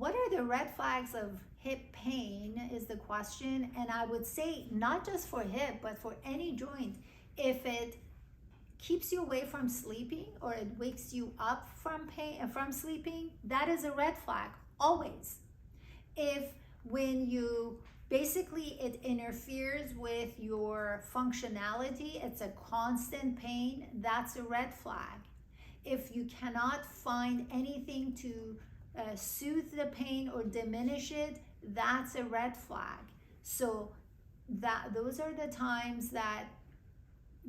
what are the red flags of hip pain is the question. And I would say not just for hip, but for any joint. If it keeps you away from sleeping or it wakes you up from pain, from sleeping, that is a red flag, always. If when you basically it interferes with your functionality, it's a constant pain, that's a red flag. If you cannot find anything to soothe the pain or diminish it, that's a red flag. So those are the times that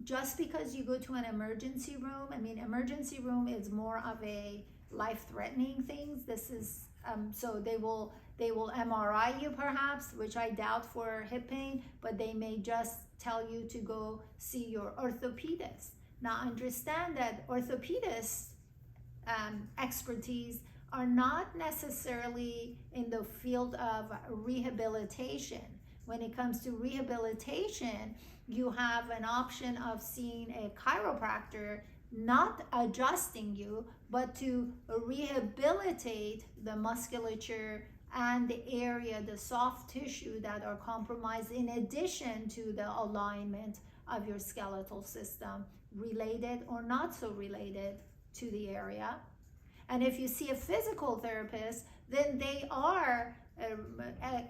just because you go to an emergency room, I mean, emergency room is more of a life-threatening things. This is so they will MRI you perhaps, which I doubt for hip pain, but they may just tell you to go see your orthopedist. Now understand that orthopedists expertise are not necessarily in the field of rehabilitation. When it comes to rehabilitation, you have an option of seeing a chiropractor, not adjusting you, but to rehabilitate the musculature and the area, the soft tissue that are compromised, in addition to the alignment of your skeletal system, related or not so related to the area. And if you see a physical therapist, then they are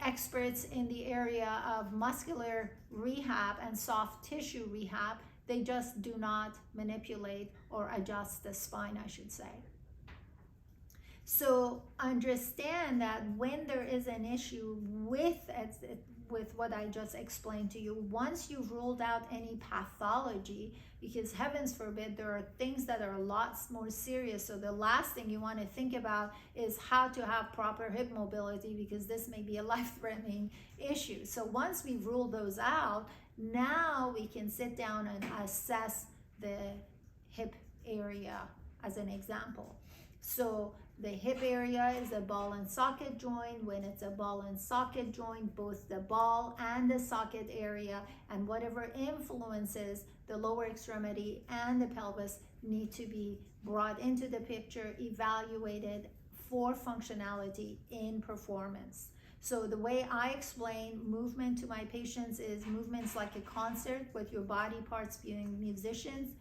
experts in the area of muscular rehab and soft tissue rehab. They just do not manipulate or adjust the spine, I should say. So understand that when there is an issue with what I just explained to you, once you've ruled out any pathology, because heavens forbid, there are things that are a lot more serious. So the last thing you want to think about is how to have proper hip mobility, because this may be a life-threatening issue. So once we've ruled those out, now we can sit down and assess the hip area as an example. So the hip area is a ball and socket joint. When it's a ball and socket joint, both the ball and the socket area and whatever influences the lower extremity and the pelvis need to be brought into the picture, evaluated for functionality in performance. So the way I explain movement to my patients is movements like a concert with your body parts being musicians.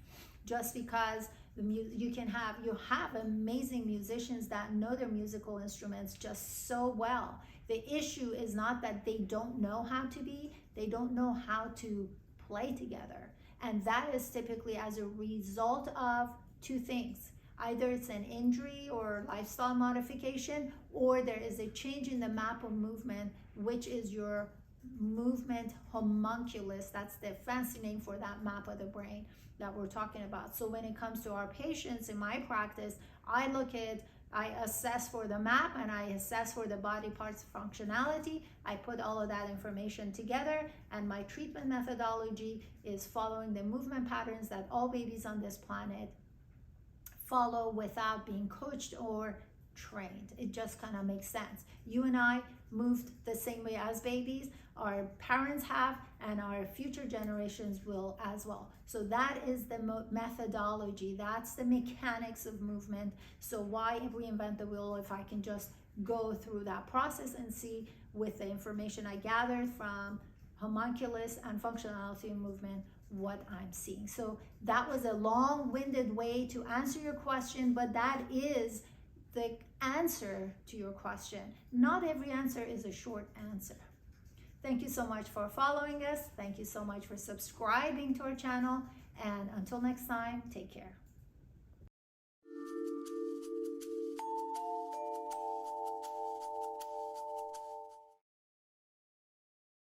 Just because you have amazing musicians that know their musical instruments just so well. The issue is not that they don't know how to be, they don't know how to play together. And that is typically as a result of two things. Either it's an injury or lifestyle modification, or there is a change in the map of movement, which is your movement homunculus. That's the fancy name for that map of the brain that we're talking about. So when it comes to our patients in my practice, I assess for the map and I assess for the body parts functionality. I put all of that information together, and my treatment methodology is following the movement patterns that all babies on this planet follow without being coached or trained. It just kind of makes sense. You and I moved the same way as babies, our parents have, and our future generations will as well. So that is the methodology, that's the mechanics of movement. So why reinvent the wheel if I can just go through that process and see with the information I gathered from homunculus and functionality and movement what I'm seeing. So that was a long-winded way to answer your question, but that is the answer to your question. Not every answer is a short answer. Thank you so much for following us. Thank you so much for subscribing to our channel. And until next time, take care.